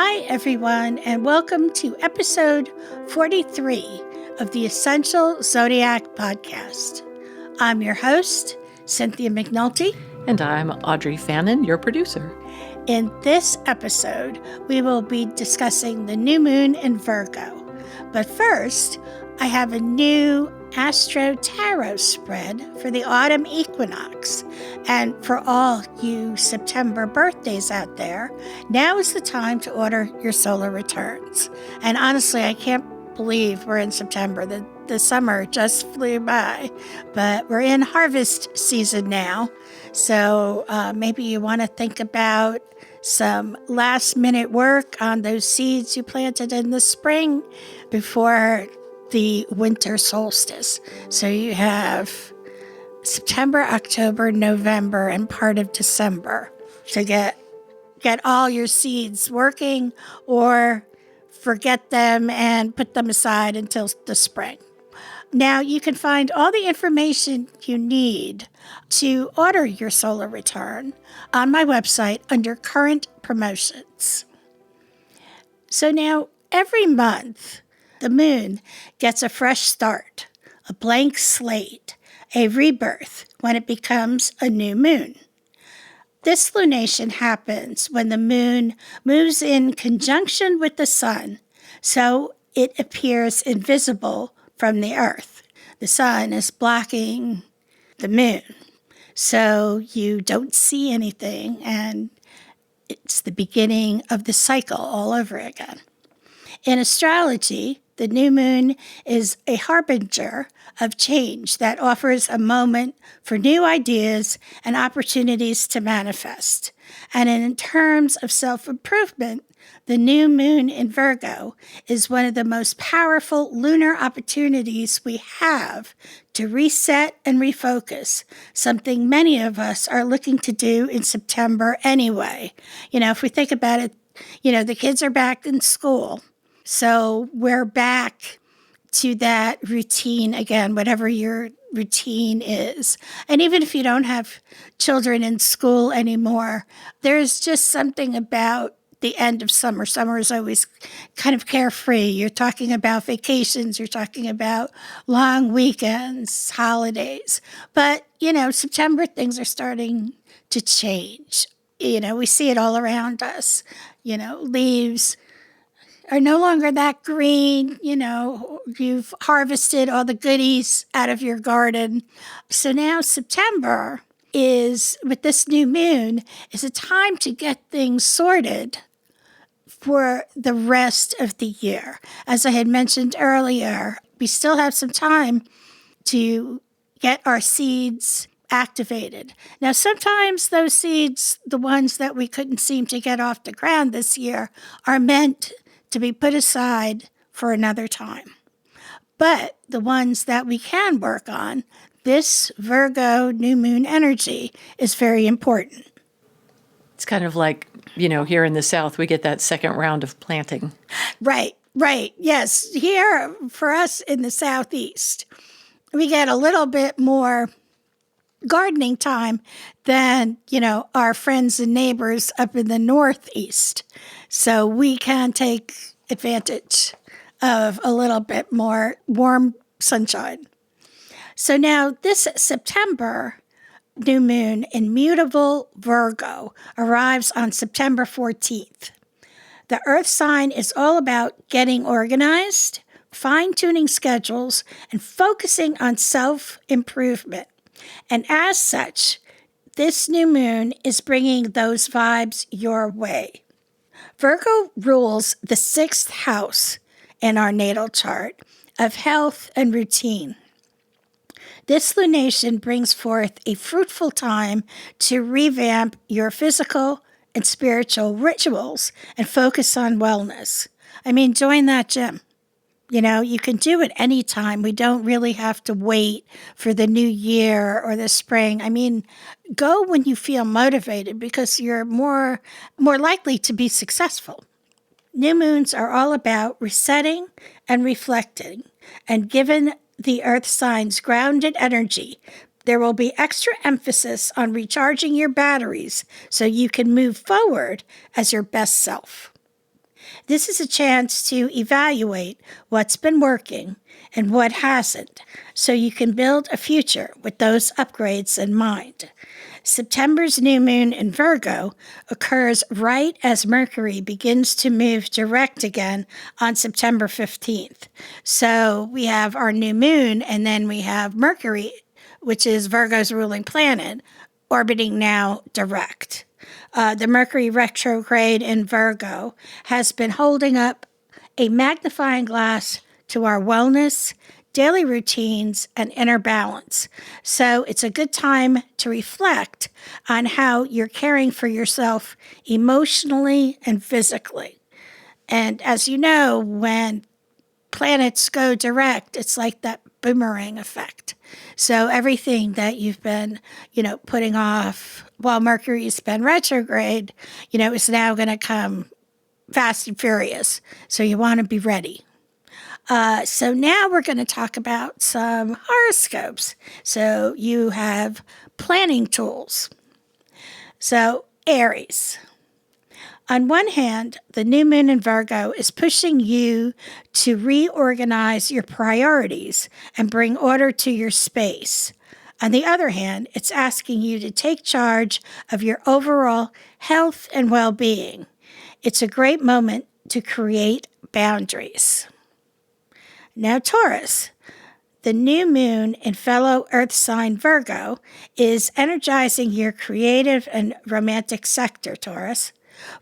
Hi, everyone, and welcome to episode 43 of the Essential Zodiac Podcast. I'm your host, Cynthia McNulty. And I'm Audrey Fannin, your producer. In this episode, we will be discussing the new moon in Virgo. But first, I have a new Astro Tarot spread for the autumn equinox. And for all you September birthdays out there, now is the time to order your solar returns. And honestly, I can't believe we're in September. The summer just flew by, but we're in harvest season now. So maybe you want to think about some last minute work on those seeds you planted in the spring before the winter solstice. So you have September, October, November, and part of December to get all your seeds working, or forget them and put them aside until the spring. Now, you can find all the information you need to order your solar return on my website under current promotions. So now, every month, the moon gets a fresh start, a blank slate, a rebirth when it becomes a new moon. This lunation happens when the moon moves in conjunction with the sun, so it appears invisible from the earth. The sun is blocking the moon, so you don't see anything, and it's the beginning of the cycle all over again. In astrology, the new moon is a harbinger of change that offers a moment for new ideas and opportunities to manifest. And in terms of self-improvement, the new moon in Virgo is one of the most powerful lunar opportunities we have to reset and refocus, something many of us are looking to do in September anyway. If we think about it, the kids are back in school. So we're back to that routine again, whatever your routine is. And even if you don't have children in school anymore, there's just something about the end of summer. Summer is always kind of carefree. You're talking about vacations. You're talking about long weekends, holidays. But, September, things are starting to change. We see it all around us. Leaves are no longer that green. You've harvested all the goodies out of your garden. So now September with this new moon, is a time to get things sorted for the rest of the year. As I had mentioned earlier, we still have some time to get our seeds activated. Now, sometimes those seeds, the ones that we couldn't seem to get off the ground this year, are meant to be put aside for another time. But the ones that we can work on, this Virgo new moon energy is very important. It's kind of like, here in the South, we get that second round of planting. Right. Yes. Here, for us in the Southeast, we get a little bit more gardening time than, our friends and neighbors up in the Northeast. So we can take advantage of a little bit more warm sunshine. So now this September new moon in mutable Virgo arrives on September 14th. The Earth sign is all about getting organized, fine-tuning schedules, and focusing on self-improvement. And as such, this new moon is bringing those vibes your way. Virgo rules the 6th house in our natal chart of health and routine. This lunation brings forth a fruitful time to revamp your physical and spiritual rituals and focus on wellness. Join that gym. You can do it anytime. We don't really have to wait for the new year or the spring. Go when you feel motivated because you're more likely to be successful. New moons are all about resetting and reflecting, and given the Earth sign's grounded energy, there will be extra emphasis on recharging your batteries so you can move forward as your best self. This is a chance to evaluate what's been working and what hasn't, so you can build a future with those upgrades in mind. September's new moon in Virgo occurs right as Mercury begins to move direct again on September 15th. So we have our new moon, and then we have Mercury, which is Virgo's ruling planet, orbiting now direct. The Mercury retrograde in Virgo has been holding up a magnifying glass to our wellness, daily routines, and inner balance. So it's a good time to reflect on how you're caring for yourself emotionally and physically. And as you know, when planets go direct, it's like that boomerang effect. So everything that you've been, putting off while Mercury's been retrograde, is now going to come fast and furious. So you want to be ready. So now we're going to talk about some horoscopes. So you have planning tools. So Aries. On one hand, the new moon in Virgo is pushing you to reorganize your priorities and bring order to your space. On the other hand, it's asking you to take charge of your overall health and well-being. It's a great moment to create boundaries. Now, Taurus. The new moon in fellow earth sign Virgo is energizing your creative and romantic sector, Taurus.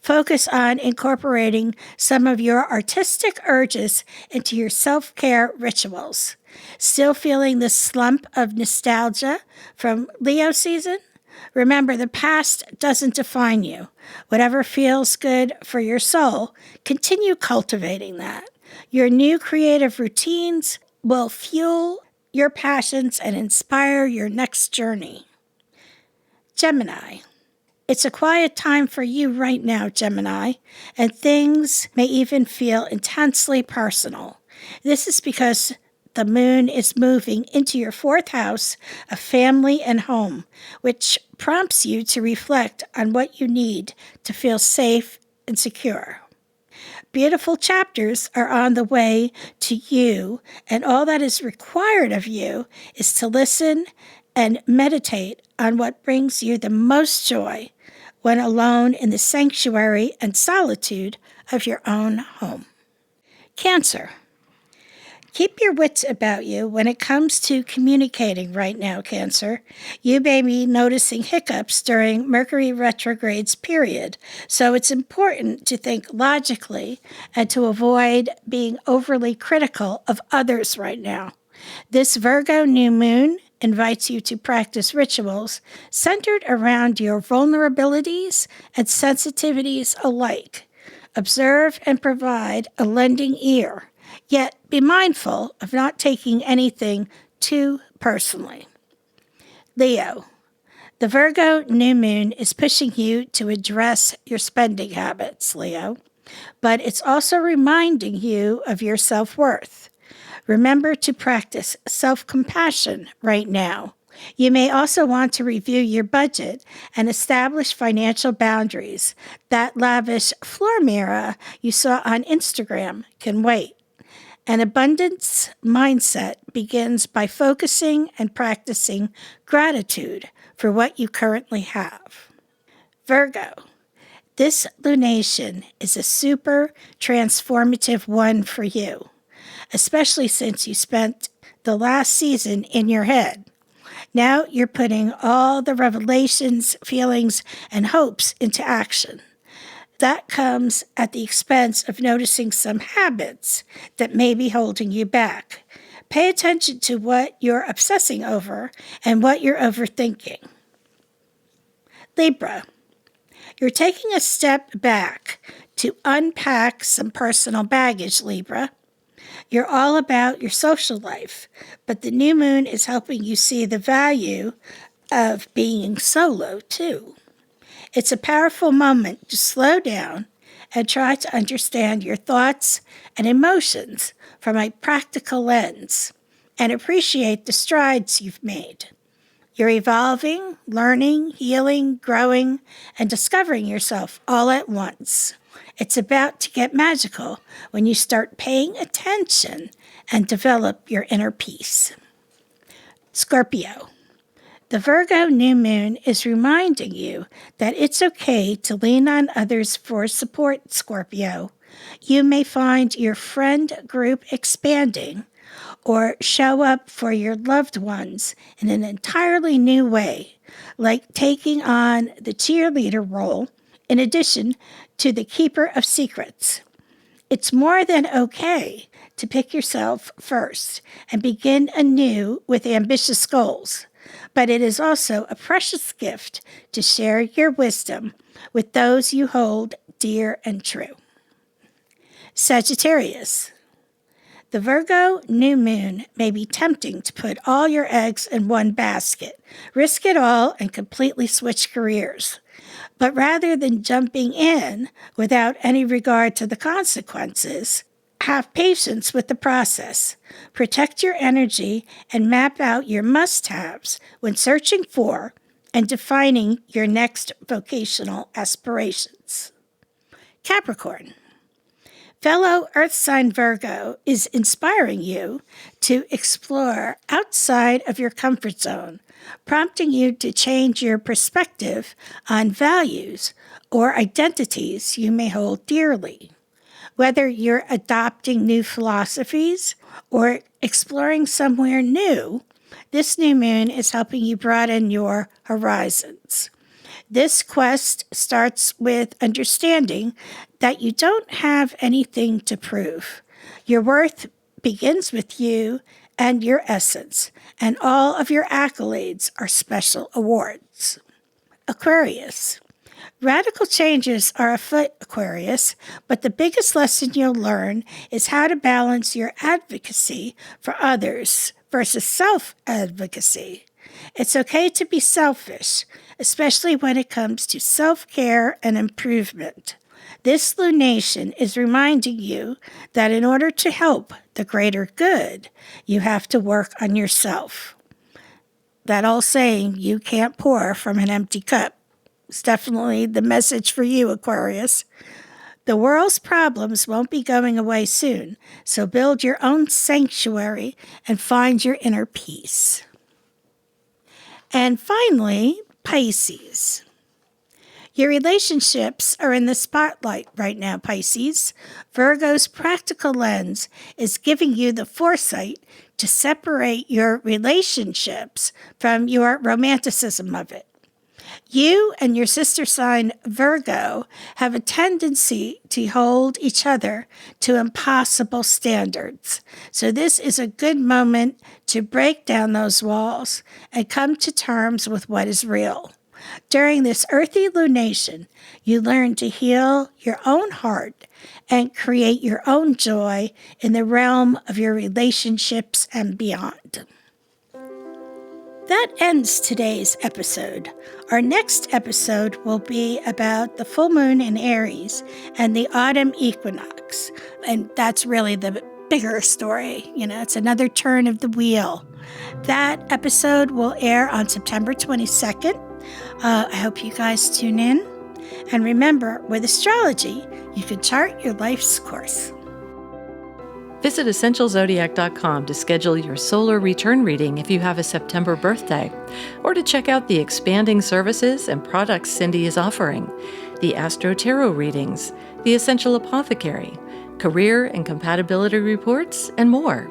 Focus on incorporating some of your artistic urges into your self-care rituals. Still feeling the slump of nostalgia from Leo season? Remember, the past doesn't define you. Whatever feels good for your soul, continue cultivating that. Your new creative routines will fuel your passions and inspire your next journey. Gemini. It's a quiet time for you right now, Gemini, and things may even feel intensely personal. This is because the moon is moving into your fourth house of family and home, which prompts you to reflect on what you need to feel safe and secure. Beautiful chapters are on the way to you, and all that is required of you is to listen and meditate on what brings you the most joy when alone in the sanctuary and solitude of your own home. Cancer. Keep your wits about you when it comes to communicating right now, Cancer. You may be noticing hiccups during Mercury retrograde's period, so it's important to think logically and to avoid being overly critical of others right now. This Virgo new moon invites you to practice rituals centered around your vulnerabilities and sensitivities alike. Observe and provide a lending ear, yet be mindful of not taking anything too personally. Leo. The Virgo new moon is pushing you to address your spending habits, Leo, but it's also reminding you of your self-worth. Remember to practice self-compassion right now. You may also want to review your budget and establish financial boundaries. That lavish floor mirror you saw on Instagram can wait. An abundance mindset begins by focusing and practicing gratitude for what you currently have. Virgo. This lunation is a super transformative one for you, especially since you spent the last season in your head. Now you're putting all the revelations, feelings, and hopes into action. That comes at the expense of noticing some habits that may be holding you back. Pay attention to what you're obsessing over and what you're overthinking. Libra. You're taking a step back to unpack some personal baggage, Libra. You're all about your social life, but the new moon is helping you see the value of being solo, too. It's a powerful moment to slow down and try to understand your thoughts and emotions from a practical lens and appreciate the strides you've made. You're evolving, learning, healing, growing, and discovering yourself all at once. It's about to get magical when you start paying attention and develop your inner peace. Scorpio. The Virgo new moon is reminding you that it's okay to lean on others for support, Scorpio. You may find your friend group expanding or show up for your loved ones in an entirely new way, like taking on the cheerleader role in addition to the keeper of secrets. It's more than okay to pick yourself first and begin anew with ambitious goals, but it is also a precious gift to share your wisdom with those you hold dear and true. Sagittarius. The Virgo new moon may be tempting to put all your eggs in one basket, risk it all, and completely switch careers. But rather than jumping in without any regard to the consequences, have patience with the process. Protect your energy and map out your must-haves when searching for and defining your next vocational aspirations. Capricorn. Fellow Earth sign Virgo is inspiring you to explore outside of your comfort zone, prompting you to change your perspective on values or identities you may hold dearly. Whether you're adopting new philosophies or exploring somewhere new, this new moon is helping you broaden your horizons. This quest starts with understanding that you don't have anything to prove. Your worth begins with you and your essence, and all of your accolades are special awards. Aquarius. Radical changes are afoot, Aquarius, but the biggest lesson you'll learn is how to balance your advocacy for others versus self-advocacy. It's okay to be selfish, especially when it comes to self-care and improvement. This lunation is reminding you that in order to help the greater good, you have to work on yourself. That old saying, you can't pour from an empty cup, is definitely the message for you, Aquarius. The world's problems won't be going away soon, so build your own sanctuary and find your inner peace. And finally, Pisces. Your relationships are in the spotlight right now, Pisces. Virgo's practical lens is giving you the foresight to separate your relationships from your romanticism of it. You and your sister sign Virgo have a tendency to hold each other to impossible standards. So this is a good moment to break down those walls and come to terms with what is real. During this earthy lunation, you learn to heal your own heart and create your own joy in the realm of your relationships and beyond. That ends today's episode. Our next episode will be about the full moon in Aries and the autumn equinox. And that's really the bigger story. It's another turn of the wheel. That episode will air on September 22nd. I hope you guys tune in. And remember, with astrology, you can chart your life's course. Visit EssentialZodiac.com to schedule your solar return reading if you have a September birthday, or to check out the expanding services and products Cindy is offering, the Astro Tarot readings, the Essential Apothecary, career and compatibility reports, and more.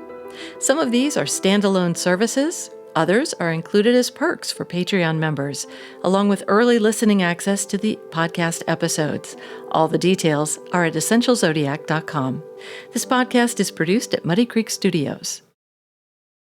Some of these are standalone services. Others are included as perks for Patreon members, along with early listening access to the podcast episodes. All the details are at EssentialZodiac.com. This podcast is produced at Muddy Creek Studios.